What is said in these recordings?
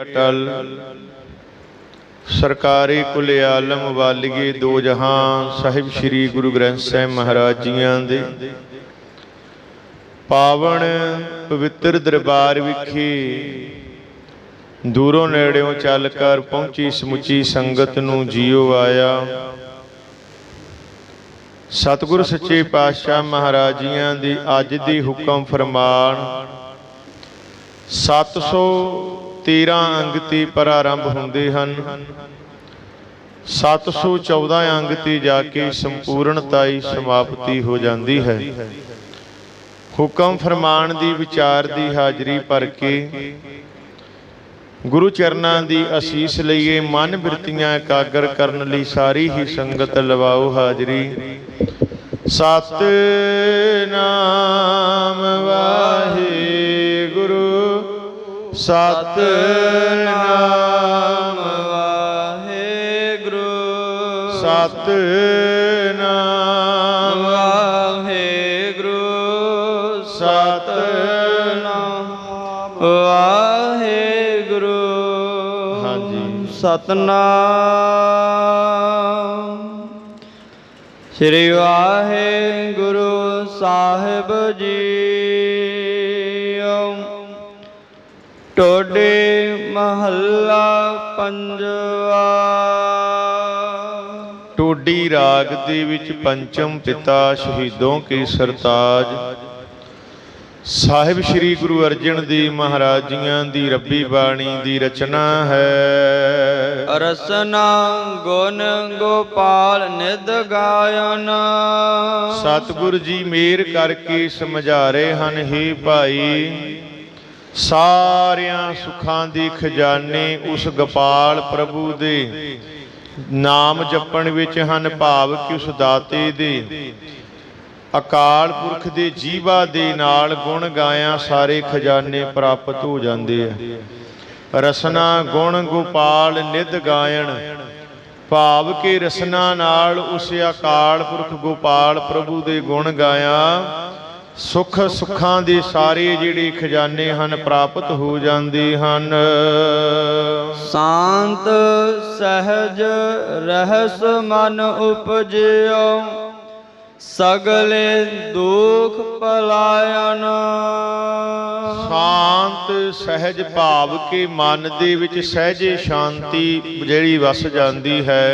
अटल सरकारी कुल आलम वालिए दो जहां साहिब श्री गुरु ग्रंथ साहिब महाराज जियां दे पावन पवित्र दरबार विखे दूरों नेड़ों चल कर पहुंची समुची संगत नूं जियो आया। सतगुरु सच्चे पातशाह महाराज जियां दी अज दी हुक्म फरमान 713 अंग ते प्रारंभ हुंदे हन। 714 अंग ते जाके संपूर्णताई समाप्ति हो जाती है। हुक्म फरमान दी विचार दी हाजरी भर के गुरु चरनां दी असीस लईए। मन बिरतियां एकागर करन लई सारी ही संगत लवाओ हाजरी। सतनाम वाहिगुरु सतनाम वाहिगुरु सतनाम वाहिगुरु सतनाम वाहिगुरु। हाँ जी, सतनाम श्री वाहिगुरु साहिब जी। टोडे महला पंजवा। टोडी राग दे विच पंचम पिता शहीदों के सरताज साहिब श्री गुरु अर्जन देव महाराज जियां दी रब्बी बाणी दी रचना है। रसना गुण गोपाल निध गायन। सतगुरु जी मेहर करके समझा रहे हन, हे भाई सारियां सुखां दे खजाने उस गोपाल प्रभु दे नाम जपण विच हन। भाव कि उस दाते दे अकाल पुरख दे जीवा दे नाल गुण गाया सारे खजाने प्राप्त हो जाते हैं। रसना गुण गोपाल निध गायन। भाव के रसना नाल उस अकाल पुरख गोपाल प्रभु दे गुण गाया सुख सुखां दे सारे जिहड़े खजाने हन प्राप्त हो जाते हन। शांत सहज रहस मन उपजियो सगले दुख पलायन। शांत सहज भाव के मन दे विच सहजे शांति जिहड़ी वस जाती है।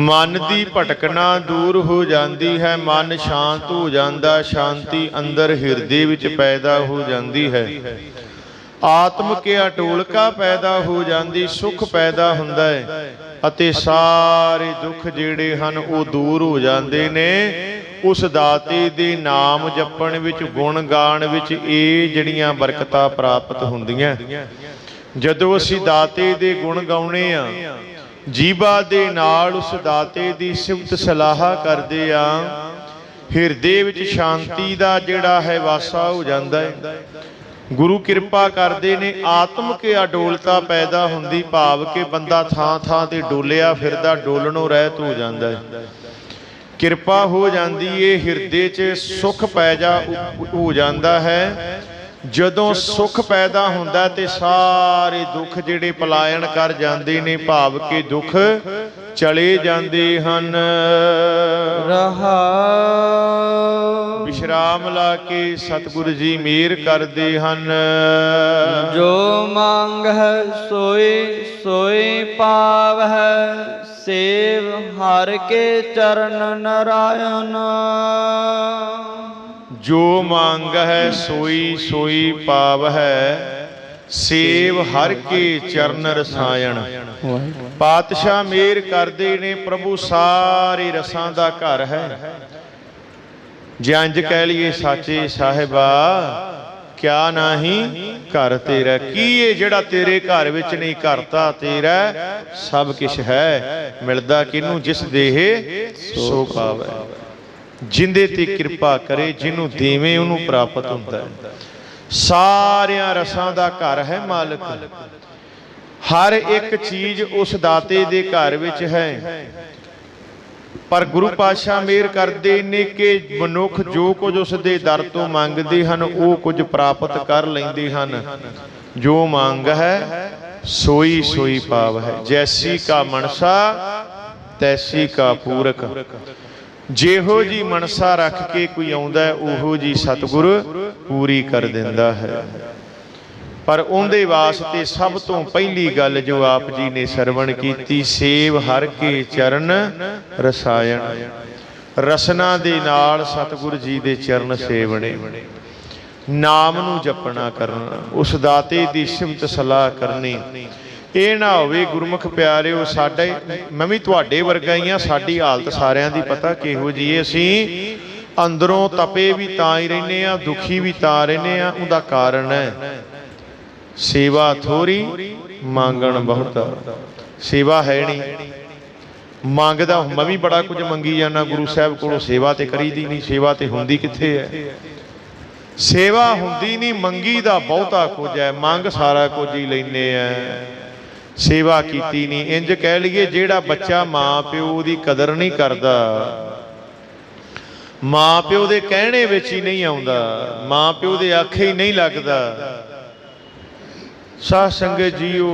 मन की भटकना दूर हो जाती है। मन शांत हो जाता। शांति अंदर हिरदे विच पैदा हो जाती है। आत्म के अटोलका पैदा हो जाती। सुख पैदा हुंदा है अते सारे दुख जिहड़े हन वो दूर हो जाते ने उस दाते दे नाम जपण विच गुण गाण विच। ये जिहड़ियां बरकतां प्राप्त हुंदियां जदों असीं दाते दे गुण गाउने आ, जीवा दे नाल उस दाते दी सिफत सलाह करदे आ, हिरदे विच शांति दा जिहड़ा है वासा हो जांदा है। गुरु कृपा करदे ने आत्म के अडोलता पैदा हुंदी। भाव के बंदा थां थां ते डोलिया फिरदा डोलणों रहत हो जांदा है। किरपा हो जांदी है। हिरदे च सुख पैदा हो जांदा है। जदों सुख पैदा हुंदा ते सारे दुख जिहड़े पलायन कर जांदे ने। भाव के दुख चले जांदे हन। रहा विश्राम ला के सतगुरु जी मेहर करदे हन। जो मांग है सोई सोई पाव है सेव हर के चरण नारायण। जो मांग है सोई सोई पाव है सेव हर के चरण रसायण। पातशाह मेहर करदे ने प्रभु सारे रसां दा घर है। जंज कह लीए साचे साहिबा क्या नाही घर तेरा। की ये जिहड़ा तेरे घर विच नहीं घर तां तेरा सब किश है। मिलदा किनू जिस देहे सो पावै। जिंदे ते कृपा करे जिन्हों देवे उन्हों प्राप्त होता है। सारिया रसां दा घर है मालिक। हर एक चीज उस दाते दे घर विच है। पर गुरु पातशाह मेहर करते ने कि मनुख जो कुछ उसके दर तो मंगते हैं वो कुछ प्राप्त कर लेंदे हन। जो मांग है सोई सोई पाव है। जैसी का मनसा तैसी का पूरक। जेहो जी मनसा रख के कोई आउंदा है ओहो जी सतगुरु पूरी कर दिंदा है। पर उहदे वास्ते सब तो पहली गल जो आप जी ने सरवण कीती, सेव हर के चरण रसायन। रसना दे नाल सतगुरु जी दे चरण सेवने, नाम नू जपना करना, उस दाते दी सिफत सलाह करनी। ਇਹ ना होवे गुरमुख प्यारिओ साडे, मैं भी तुहाडे वर्गा ही हाँ, साडी हालत सारिਆਂ ਦੀ पता किहो जी है। ਅਸੀਂ अंदरों तपे भी तां ही रहने आ, दुखी भी तां रहने आ। उहदा कारण है सेवा थोड़ी मांगण बहुता। सेवा है नहीं, मंगदा मैं भी बड़ा कुछ मंगी जाना गुरु साहब कोलों, सेवा तो करी दी नहीं। सेवा तो हुंदी कित्थे है? सेवा हुंदी नहीं, मंगी दा बहुता कुछ है, मंग सारा कुछ ही लैने आ, सेवा कीती नहीं। इंज कह लीए जेड़ा बच्चा मां प्यो दी कदर नहीं करदा, मां प्यो दे कहने विच ही नहीं आउंदा, मां प्यो दे आखे ही नहीं लगदा, साध संगत जीओ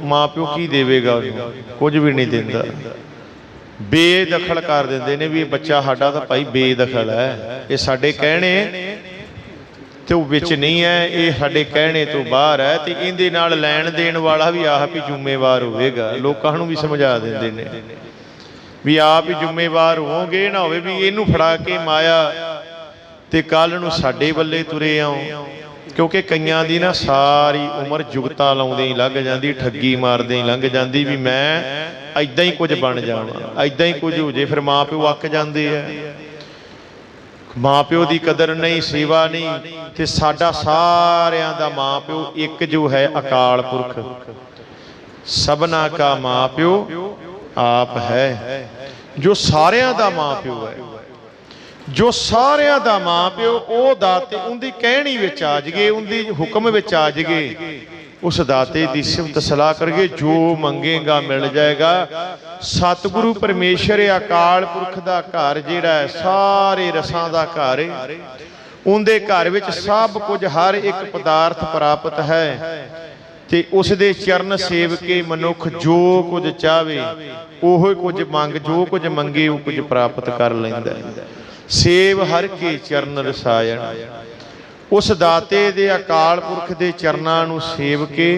मां प्यो की देवेगा? कुछ भी नहीं देंदा। बेदखल कर दिंदे ने भी बच्चा साडा तां भाई बेदखल है, ये साडे कहने तो विच नहीं है, ये साडे कहने तो बाहर है। तो इहदे नाल लैण देण वाला भी आप ही जिम्मेवार होवेगा। लोकां नूं भी समझा दिंदे ने भी आप ही जिम्मेवार होवोगे, ना होवे भी इहनूं फड़ा के माया ते कल नूं साडे बल्ले तुरे आओ। क्योंकि कईयां दी ना सारी उम्र जुगता लाउंदे ही लंघ जांदी, ठगी मारदे ही लंघ जांदी भी मैं ऐदां ही कुछ बन जावां, ऐदां ही कुछ हो जे। फिर माँ प्यो अक जांदे आ, माँ प्यो की कदर नहीं, सेवा नहीं। तो साडा सारियां दा माँ प्यो एक जो है अकाल पुरख, सबना का माँ प्यो आप है, जो सारियां दा माँ प्यो है, जो सारियां दा माँ प्यो ओ दाते उनकी कहनी विच आ जगे, उनकी हुक्म विच आ जगे, उस दाते की सिफत सलाह करके जो मंगेगा मिल जाएगा। सतगुरु परमेश्वर अकाल पुरख का घर जिहड़ा है सारे रसां का घर है, उनके घर विच सब कुछ हर एक पदार्थ प्राप्त है। ते उस दे चरण सेव के मनुख जो कुछ चाहे ओह कुछ मंग, जो कुछ मंगे वो कुछ प्राप्त कर लैंदा है। सेव हर के चरण रसायन। उस दाते दे अकाल पुरख दे चरनां नूं सेव के,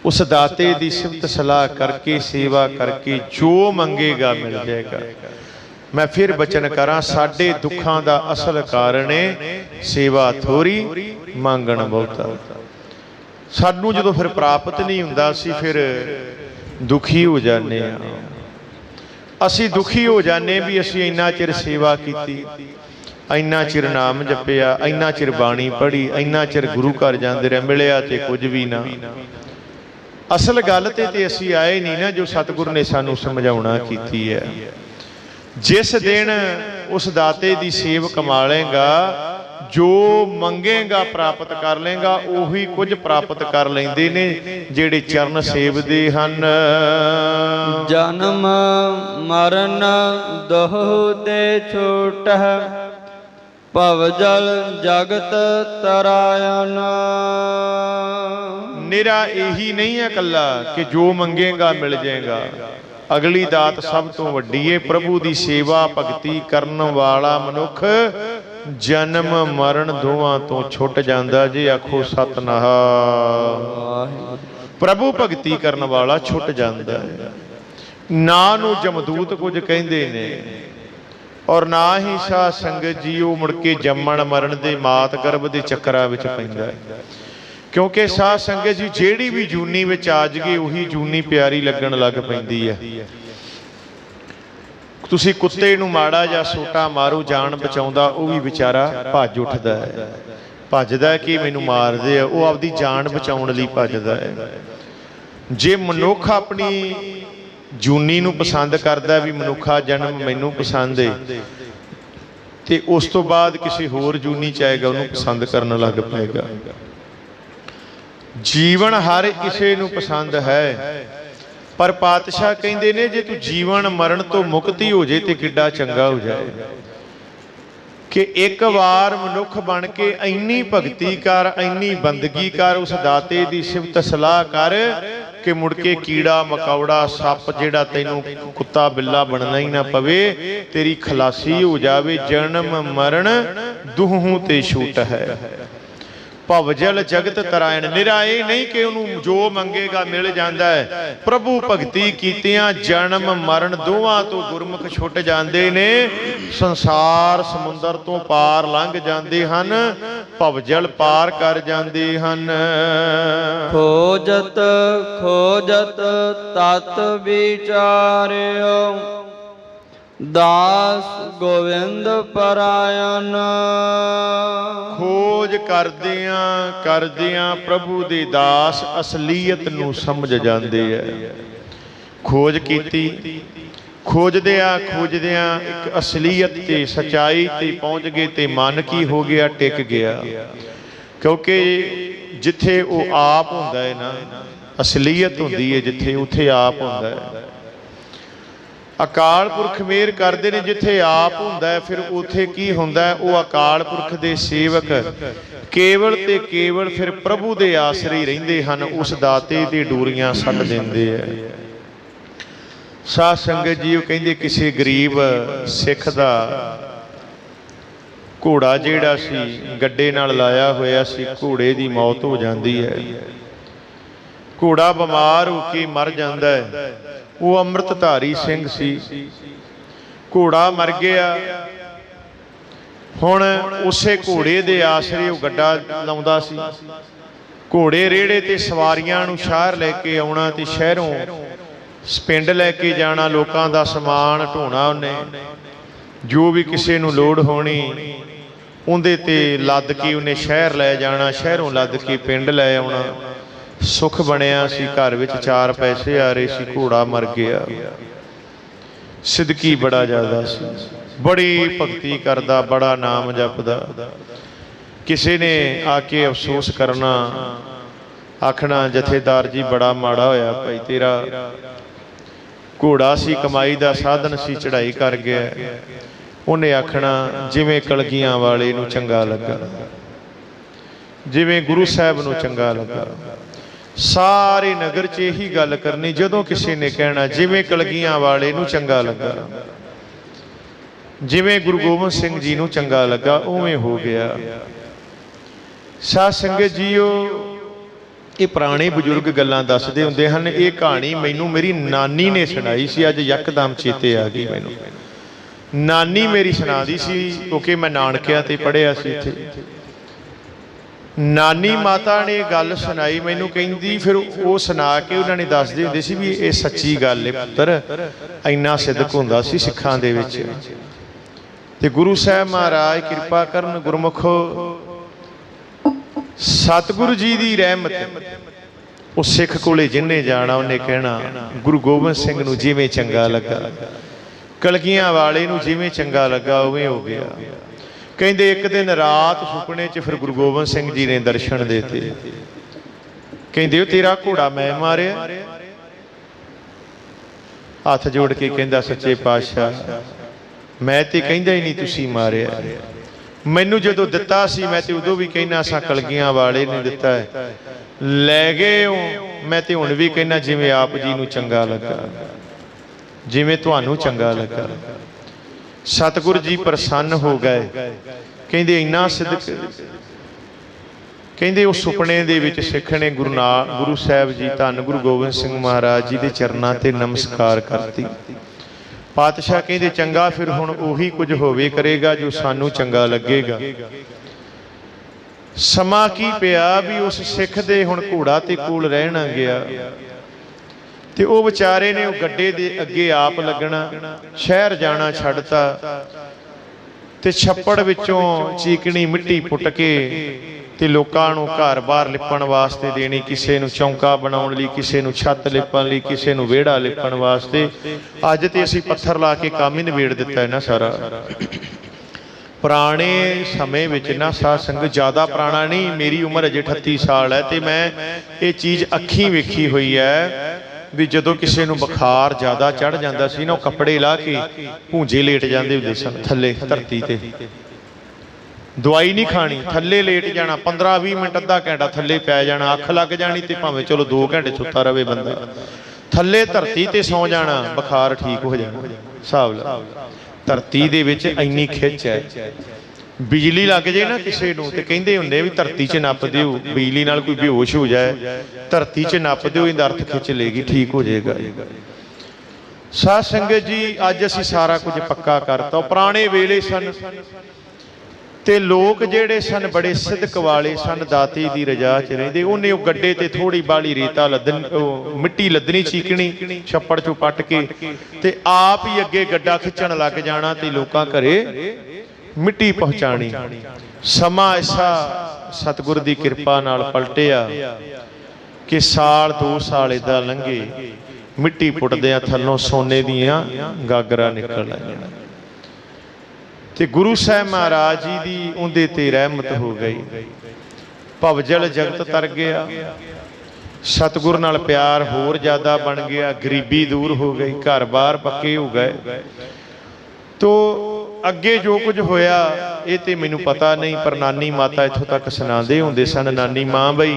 उस दाते दी सिफत सलाह करके सेवा करके जो मंगेगा मिल जाएगा। मैं फिर बचन करा, साडे दुखां दा असल कारण है सेवा थोड़ी मंगण बहुता। सानू जदों फिर प्राप्त नहीं हुंदा असीं फिर दुखी हो जाने आ। असीं दुखी हो जाने भी असीं इन्ना चिर सेवा कीती, इन्ना चिर नाम जपिया, इन्ना चिर बाणी पढ़ी, इन्ना चिर गुरु घर जांदे रहे, मिलिया ते कुछ भी ना। असल गल ते असीं आए नहीं ना जो सतगुरु ने सानू समझाउणा कीती है। जिस दिन उस दाते दी सेव कमा लेगा, जो मंगेगा प्राप्त कर लेगा, उही कुछ प्राप्त कर लेंदे ने जेड़े चरण सेवदे हन। जन्म मरण दोह दे छोट भव जल जगत तरायन। निरा यही नहीं है कला कि जो मंगेगा मिल जाएगा। अगली दात सब तो वड्डी है, प्रभु की सेवा भगती करन वाला मनुख जन्म मरण दोवां तो छुट जांदा जे आखो सतनाम। प्रभु भगती करन वाला छुट जांदा है। ना नू जमदूत कुछ कहंदे ने और ना ही साध संगत जी वो मुड़ के जम्मण मरण दे मात गर्भ के चक्करां विच पैंदा है। क्योंकि साध संगत जी जेड़ी भी जूनी विच आ जगे उही जूनी प्यारी लगन लग पैंदी है। तुसी कुत्ते नूं माड़ा जा सोटा मारो, जान बचाउंदा वो भी बेचारा भज उठदा है, भजदा कि मैनूं मारदे आ, वो आपदी जान बचाउण लई भजदा है। जे मनुख अपनी जूनी नूं पसंद करदा भी मनुखा जन्म मैनूं पसंद है, ते उस तो बाद किसी होर जूनी चाहेगा उन्होंने पसंद करन लग पेगा। जीवन हर किसी नूं पसंद है, पर पातशाह कहंदे ने जे तू जीवन मरण तो मुक्ति हो जाए तो किड्डा चंगा हो जाए। कि एक बार मनुख बन के इन्नी भगती कर, इन्नी बंदगी कर, उस दाते की सिफत सलाह कर कि मुड़ के कीड़ा मकौड़ा सप जिहड़ा तैनूं कुत्ता बिल्ला बनना ही ना पवे, तेरी खलासी हो जावे। जन्म मरण दुहूं ते छूट है, भवजल जगत तरायण। निराए नहीं कि उन्होंने जो मंगेगा मिल जाता है। प्रभु भगती कीतियां जन्म मरण दोवां तो गुरमुख छुट जाते ने, संसार समुंदर तो पार लंघ जाते हैं, भवजल पार कर जाते हैं। खोजत खोजत तत विचार्यो, दास गोविंद परायण। खोज करदियां प्रभु दे दास असलीयत नूं समझ जाते हैं। खोज कीती, खोजदियां एक असलीयत ते सच्चाई ते पहुँच गए ते मन की हो गया, टिक गया। क्योंकि जिथे वो आप हुंदा है ना, असलीयत हुंदी है जिथे, उथे आप हुंदा है। अकाल पुरख मेहर करते हैं जिथे आप हुंदा है, फिर उथे की हुंदा है, वो अकाल पुरख दे सेवक केवल ते केवल फिर प्रभु दे आसरे ही रहिंदे हन, उस दाते दी डोरियां सट दिंदे है। साध संगत जी कहंदे किसी गरीब सिख दा घोड़ा जिहड़ा सी गड्डे नाल लाया होया सी, घोड़े दी मौत हो जाती है। घोड़ा बीमार होके मर जाता है। वो अमृतधारी सिंह सी, घोड़ा मर गया। हुण उसे घोड़े दे आसरे वो गड्डा लाउंदा सी। घोड़े रेड़े ते सवारियां नूं शहर लैके आउणा ते शहरों पिंड लैके जाना, लोकां दा समान ढोना। उन्हें जो भी किसी नूं लोड़ होनी उहदे ते लद के उन्हें शहर लै जाना, शहरों लद के पिंड लै आउणा। सुख बनया सी, घर विच चार पैसे आ रहे सी, घोड़ा मर गया। सिदकी बड़ा ज्यादा सी, बड़ी भगती करदा, बड़ा नाम जपदा। किसी ने आके अफसोस करना, आखना जथेदार जी बड़ा माड़ा होया भाई, तेरा घोड़ा सी कमाई का साधन सी, चढ़ाई कर गया। उन्हें आखना जिवें कलगियां वाले नूं चंगा लगा, जिवें गुरु साहब नूं चंगा लगा। सारे नगर च यही गल करनी, जदों किसी ने कहना जिवें कलगियां वाले नूं चंगा लगा, जिवें गुरु गोबिंद सिंह जी नूं चंगा लगा, उवें हो गया। साध संगत जीओ, ये पुराने बजुर्ग गल्लां दसदे हुंदे हन। ये कहानी मैनू मेरी नानी ने सुनाई सी, अज यकदम चेते आ गई मैनू। नानी मेरी सुणादी सी, क्योंकि मैं नानकिया ते पढ़िया सी इत्थे। नानी माता ने गल सुनाई मैनू, कहंदी फिर वो सुना के उन्होंने दसदे हुंदे सी भी ये सच्ची गल है पुत्तर, इन्ना सिदक हुंदा सी सिखां दे विच। ते गुरु साहब महाराज कृपा करन, गुरमुखो सतगुरु जी की रहमत, उस सिख कोले जिन्हें जाना उन्हें कहना गुरु गोबिंद सिंह नूं जिवें चंगा लगा, कलगियां वाले नूं जिवें चंगा लगा, उवें हो गया। कहते एक दिन रात सुपने च फिर गुरु गोबिंद सिंह जी ने दर्शन देते। कहते तेरा घोड़ा मैं मारिया। हाथ जोड़ के कहता सच्चे पातशाह मैं तो कहता ही नहीं तुसी मारिया, मैनू जो दिता सी मैं तो उदों भी कहना सा कलगियां वाले ने दिता है, लै गए हो। मैं तो हुण भी कहना जिवें आप जी नूं चंगा लगा, जिवें तुहानूं चंगा लगा। सतगुरु जी प्रसन्न हो गए। कहते इन्ना सिदक, कहते उस सुपने दे विच सिख ने गुरु साहब जी धन गुरु गोबिंद सिंह महाराज जी के चरनां ते नमस्कार करती। पातशाह कहते चंगा फिर हुण उही कुछ होवे करेगा जो सानू चंगा लगेगा। समा की पिया भी उस सिख दे हुण घोड़ा ते कोल रहना गया, ते वो विचारे ने गड्डे दे अगे आप लगना, शहर जाना छड्डता, ते छप्पड़ विचों चीकणी मिट्टी पुट के ते लोकां नूं घर बाहर लिपण वास्ते देनी, किसी नूं चौंका बनाउण लई, किसी नूं छत लिपण लई, किसी नूं विहड़ा लिपण वास्ते। अज ते असीं पत्थर ला के काम ही निबेड़ दिता है ना सारा। पुराने समय विच ना साध संगत, ज़्यादा पुराना नहीं, मेरी उम्र अजे 38 साल है, तो मैं ये चीज़ अखीं वेखी हुई है भी जदों किसी नूं बुखार ज़्यादा चढ़ जाता सी ना, कपड़े ला के भूंजे लेट जाते हुंदे सन थल्ले धरती ते, ਦਵਾਈ ਨਹੀਂ ਖਾਣੀ, ਥੱਲੇ ਲੇਟ ਜਾਣਾ, 15-20 ਮਿੰਟ ਅੱਧਾ ਘੰਟਾ ਥੱਲੇ ਪੈ ਜਾਣਾ, ਅੱਖ ਲੱਗ ਜਾਣੀ ਤੇ ਭਾਵੇਂ ਚਲੋ 2 ਘੰਟੇ ਸੁੱਤਾ ਰਵੇ ਬੰਦਾ, ਥੱਲੇ ਧਰਤੀ ਤੇ ਸੌ ਜਾਣਾ, ਬੁਖਾਰ ਠੀਕ ਹੋ ਜਾਣਾ। ਹਿਸਾਬ ਲਾ, ਧਰਤੀ ਦੇ ਵਿੱਚ ਇੰਨੀ ਖਿੱਚ ਹੈ। ਬਿਜਲੀ ਲੱਗ ਜੇ ਨਾ ਕਿਸੇ ਨੂੰ ਤੇ ਕਹਿੰਦੇ ਹੁੰਦੇ ਵੀ ਧਰਤੀ 'ਚ ਨੱਪ ਦਿਓ, ਬਿਜਲੀ ਨਾਲ ਕੋਈ ਬੇਹੋਸ਼ ਹੋ ਜਾਏ ਧਰਤੀ 'ਚ ਨੱਪ ਦਿਓ, ਇਹਦਾ ਅਰਥ ਖਿੱਚ ਲੇਗੀ, ਠੀਕ ਹੋ ਜਾਏਗਾ। ਸਾਧ ਸੰਗਤ ਜੀ, ਅੱਜ ਅਸੀਂ ਸਾਰਾ ਕੁਝ ਪੱਕਾ ਕਰਤਾ। ਪੁਰਾਣੇ ਵੇਲੇ ਸਨ ਤੇ ਲੋਕ ਜਿਹੜੇ ਸਨ ਬੜੇ ਸਿਦਕ ਵਾਲੇ ਸਨ, ਦਾਤੇ ਦੀ ਰਜਾ 'ਚ ਰਹਿੰਦੇ। ਉਹਨੇ ਉਹ ਗੱਡੇ ਤੇ ਥੋੜੀ ਬਾਲੀ ਰੇਤਾ ਲੱਦਣ, ਮਿੱਟੀ ਲੱਦਣੀ, ਚੀਕਣੀ ਛੱਪੜ 'ਚੋਂ ਪੱਟ ਕੇ ਤੇ ਆਪ ਹੀ ਅੱਗੇ ਗੱਡਾ ਖਿੱਚਣ ਲੱਗ ਜਾਣਾ ਤੇ ਲੋਕਾਂ ਘਰੇ ਮਿੱਟੀ ਪਹੁੰਚਾਣੀ। ਸਮਾਂ ਐਸਾ ਸਤਿਗੁਰ ਦੀ ਕਿਰਪਾ ਨਾਲ ਪਲਟਿਆ ਕਿ ਸਾਲ 2 ਸਾਲ ਏਦਾਂ ਲੰਘੇ, ਮਿੱਟੀ ਪੁੱਟਦਿਆਂ ਥੱਲੋਂ ਸੋਨੇ ਦੀਆਂ ਗਾਗਰਾਂ ਨਿਕਲ ਆਈਆਂ ਤੇ ਗੁਰੂ ਸਾਹਿਬ ਮਹਾਰਾਜ ਜੀ ਦੀ ਉਹਦੇ ਤੇ ਰਹਿਮਤ ਹੋ ਗਈ। ਭਵਜਲ ਜਗਤ ਤਰ ਗਿਆ, ਸਤਿਗੁਰ ਨਾਲ ਪਿਆਰ ਹੋਰ ਜ਼ਿਆਦਾ ਬਣ ਗਿਆ, ਗਰੀਬੀ ਦੂਰ ਹੋ ਗਈ, ਘਰ-ਬਾਰ ਪੱਕੇ ਹੋ ਗਏ। ਤੋ ਅੱਗੇ ਜੋ ਕੁਝ ਹੋਇਆ ਇਹ ਤੇ ਮੈਨੂੰ ਪਤਾ ਨਹੀਂ, ਪਰ ਨਾਨੀ ਮਾਤਾ ਇੱਥੋਂ ਤੱਕ ਸੁਣਾਉਂਦੇ ਹੁੰਦੇ ਸਨ। ਨਾਨੀ ਮਾਂ ਬਈ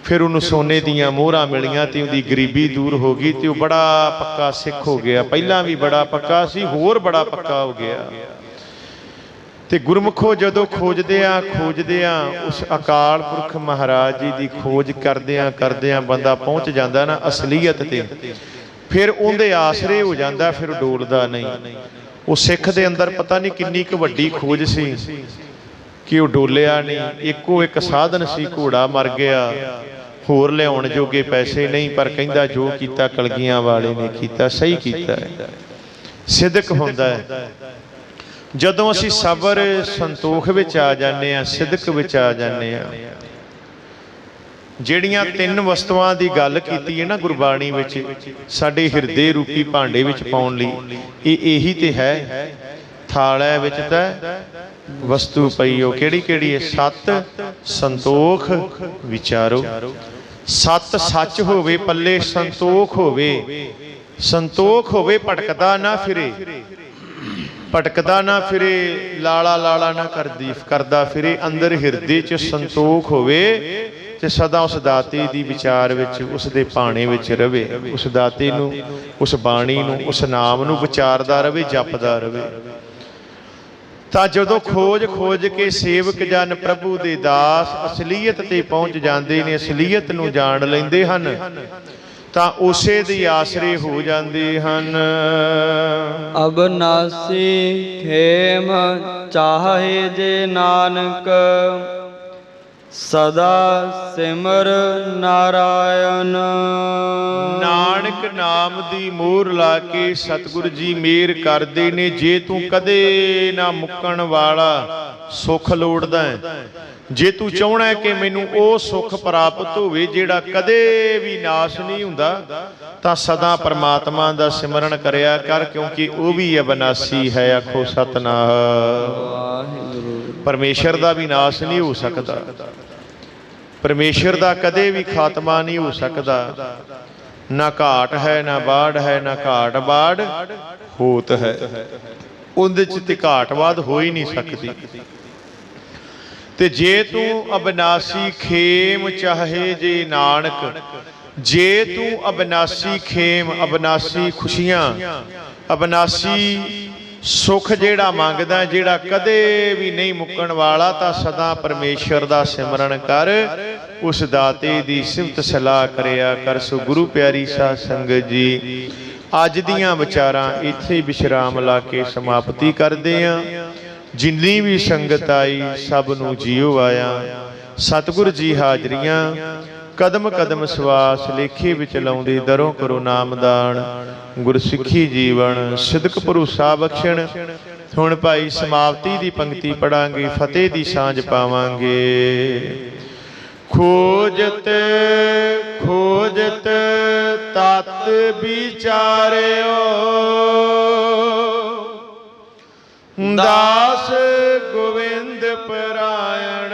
ਫਿਰ ਉਹਨੂੰ ਸੋਨੇ ਦੀਆਂ ਮੋਹਰਾਂ ਮਿਲੀਆਂ ਤੇ ਉਹਦੀ ਗਰੀਬੀ ਦੂਰ ਹੋ ਗਈ ਤੇ ਉਹ ਬੜਾ ਪੱਕਾ ਸਿੱਖ ਹੋ ਗਿਆ। ਪਹਿਲਾਂ ਵੀ ਬੜਾ ਪੱਕਾ ਸੀ, ਹੋਰ ਬੜਾ ਪੱਕਾ ਹੋ ਗਿਆ। ਤੇ ਗੁਰਮੁਖੋ ਜਦੋਂ ਖੋਜਦਿਆਂ ਉਸ ਅਕਾਲ ਪੁਰਖ ਮਹਾਰਾਜ ਜੀ ਦੀ ਖੋਜ ਕਰਦਿਆਂ ਬੰਦਾ ਪਹੁੰਚ ਜਾਂਦਾ ਨਾ ਅਸਲੀਅਤ ਤੇ, ਫਿਰ ਉਹਦੇ ਆਸਰੇ ਹੋ ਜਾਂਦਾ, ਫਿਰ ਡੋਲਦਾ ਨਹੀਂ। ਉਹ ਸਿੱਖ ਦੇ ਅੰਦਰ ਪਤਾ ਨਹੀਂ ਕਿੰਨੀ ਕੁ ਵੱਡੀ ਖੋਜ ਸੀ ਕਿ ਉਹ ਡੋਲਿਆ ਨਹੀਂ। ਇੱਕੋ ਇੱਕ ਸਾਧਨ ਸੀ, ਘੋੜਾ ਮਰ ਗਿਆ, ਹੋਰ ਲਿਆਉਣ ਜੋਗੇ ਪੈਸੇ ਨਹੀਂ, ਪਰ ਕਹਿੰਦਾ ਜੋ ਕੀਤਾ ਕਲਗੀਆਂ ਵਾਲੇ ਨੇ ਕੀਤਾ, ਸਹੀ ਕੀਤਾ ਹੈ। ਸਿਦਕ ਹੁੰਦਾ ਹੈ ਜਦੋਂ ਅਸੀਂ ਸਬਰ ਸੰਤੋਖ ਵਿੱਚ ਆ ਜਾਂਦੇ ਹਾਂ, ਸਿਦਕ ਵਿੱਚ ਆ ਜਾਂਦੇ ਹਾਂ। ਜਿਹੜੀਆਂ 3 ਵਸਤੂਆਂ ਦੀ ਗੱਲ ਕੀਤੀ ਹੈ ਨਾ ਗੁਰਬਾਣੀ ਵਿੱਚ, ਸਾਡੇ ਹਿਰਦੇ ਰੂਪੀ ਭਾਂਡੇ ਵਿੱਚ ਪਾਉਣ ਲਈ, ਇਹੀ ਤੇ ਹੈ। ਥਾਲੇ ਵਿੱਚ ਤਾਂ ਵਸਤੂ ਪਈ, ਉਹ ਕਿਹੜੀ ਹੈ? ਸਤ ਸੰਤੋਖ ਵਿਚਾਰੋ। ਸਤ ਸੱਚ ਹੋਵੇ ਪੱਲੇ, ਸੰਤੋਖ ਹੋਵੇ ਭਟਕਦਾ ਨਾ ਫਿਰੇ, ਲਾਲਾ ਨਾ ਕਰਦਾ ਫਿਰੇ। ਅੰਦਰ ਹਿਰਦੇ 'ਚ ਸੰਤੋਖ ਹੋਵੇ ਤੇ ਸਦਾ ਉਸ ਦਾਤੇ ਦੀ ਵਿਚਾਰ ਵਿੱਚ, ਉਸ ਦੇ ਭਾਣੇ ਵਿੱਚ ਰਵੇ, ਉਸ ਦਾਤੇ ਨੂੰ, ਉਸ ਬਾਣੀ ਨੂੰ, ਉਸ ਨਾਮ ਨੂੰ ਵਿਚਾਰਦਾ ਰਵੇ, ਜਪਦਾ ਰਵੇ। ਤਾਂ ਜਦੋਂ ਖੋਜ ਕੇ ਸੇਵਕ ਜਨ ਪ੍ਰਭੂ ਦੇ ਦਾਸ ਅਸਲੀਅਤ ਤੇ ਪਹੁੰਚ ਜਾਂਦੇ ਨੇ, ਅਸਲੀਅਤ ਨੂੰ ਜਾਣ ਲੈਂਦੇ ਹਨ, ਤਾਂ ਉਸੇ ਦੀ ਆਸਰੇ ਹੋ ਜਾਂਦੇ ਹਨ। ਅਬਨਾਸੀ ਖੇਮ ਚਾਹੇ ਜੇ ਨਾਨਕ, ਸਦਾ ਸਿਮਰ ਨਾਰਾਇਣ। ਨਾਨਕ ਨਾਮ ਦੀ ਮੋਹਰ ਲਾ ਕੇ ਸਤਿਗੁਰ ਜੀ ਮਿਹਰ ਕਰਦੇ ਨੇ। ਜੇ ਤੂੰ ਕਦੇ ਨਾ ਮੁੱਕਣ ਵਾਲਾ ਸੁੱਖ ਲੋੜਦਾ ਹੈ, ਜੇ ਤੂੰ ਚਾਹਣਾ ਕਿ ਮੈਨੂੰ ਉਹ ਸੁੱਖ ਪ੍ਰਾਪਤ ਹੋਵੇ ਜਿਹੜਾ ਕਦੇ ਵੀ ਨਾਸ਼ ਨਹੀਂ ਹੁੰਦਾ, ਤਾਂ ਸਦਾ ਪਰਮਾਤਮਾ ਦਾ ਸਿਮਰਨ ਕਰਿਆ ਕਰ, ਕਿਉਂਕਿ ਉਹ ਵੀ ਅਬਨਾਸੀ ਹੈ। ਆਖੋ ਸਤਿਨਾਮ। ਪਰਮੇਸ਼ਰ ਦਾ ਵੀ ਨਾਸ਼ ਨਹੀਂ ਹੋ ਸਕਦਾ, ਪਰਮੇਸ਼ਰ ਦਾ ਕਦੇ ਵੀ ਖਾਤਮਾ ਨਹੀਂ ਹੋ ਸਕਦਾ। ਨਾ ਘਾਟ ਹੈ, ਨਾ ਬਾੜ ਹੈ, ਨਾ ਘਾਟ ਬਾੜ ਹੋਤ ਹੈ। ਉਹਦੇ 'ਚ ਤੇ ਘਾਟਵਾਦ ਹੋ ਹੀ ਨਹੀਂ ਸਕਦੀ। ਤੇ ਜੇ ਤੂੰ ਅਬਨਾਸੀ ਖੇਮ ਚਾਹੇ ਜੇ ਨਾਨਕ, ਜੇ ਤੂੰ ਅਬਨਾਸੀ ਖੇਮ, ਅਬਨਾਸੀ ਖੁਸ਼ੀਆਂ, ਅਬਨਾਸੀ ਸੁੱਖ ਜਿਹੜਾ ਮੰਗਦਾ, ਜਿਹੜਾ ਕਦੇ ਵੀ ਨਹੀਂ ਮੁੱਕਣ ਵਾਲਾ, ਤਾਂ ਸਦਾ ਪਰਮੇਸ਼ਰ ਦਾ ਸਿਮਰਨ ਕਰ, ਉਸ ਦਾਤੇ ਦੀ ਸਿਫਤ ਸਲਾਹ ਕਰਿਆ ਕਰ। ਸੋ ਗੁਰੂ ਪਿਆਰੀ ਸਾਧ ਸੰਗਤ ਜੀ, ਅੱਜ ਦੀਆਂ ਵਿਚਾਰਾਂ ਇੱਥੇ ਵਿਸ਼ਰਾਮ ਲਾ ਕੇ ਸਮਾਪਤੀ ਕਰਦੇ ਹਾਂ। ਜਿੰਨੀ ਵੀ ਸੰਗਤ ਆਈ ਸਭ ਨੂੰ ਜੀਓ ਆਇਆ। ਸਤਿਗੁਰ ਜੀ ਹਾਜ਼ਰੀਆਂ, ਕਦਮ ਕਦਮ ਸਵਾਸ ਲੇਖੇ ਵਿੱਚ ਲਾਉਂਦੇ, ਦਰੋਂ ਕਰੋ ਨਾਮਦਾਨ, ਗੁਰਸਿੱਖੀ ਜੀਵਨ, ਸਿਦਕ ਭਰੋਸਾ ਬਖਸ਼ਣ। ਹੁਣ ਭਾਈ ਸਮਾਪਤੀ ਦੀ ਪੰਕਤੀ ਪੜਾਂਗੇ, ਫਤਿਹ ਦੀ ਸਾਂਝ ਪਾਵਾਂਗੇ। ਖੋਜਤ ਤਤ ਵਿਚਾਰਿਓ, ਦਾਸ ਗੋਬਿੰਦ ਪਰਾਇਣ।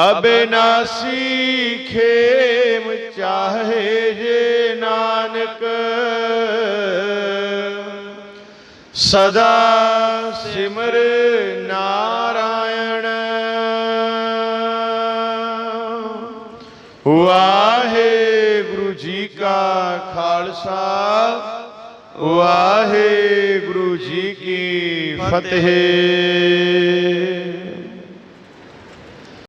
ਅਬਿਨਾਸੀ ਖੇਮ ਚਾਹੇ ਜੇ ਨਾਨਕ, ਸਦਾ ਸਿਮਰ ਨਾਰਾਇਣ। ਵਾਹਿਗੁਰੂ ਜੀ ਕਾ ਖਾਲਸਾ, ਵਾਹਿਗੁਰੂ ਜੀ ਕੀ ਫਤਿਹ।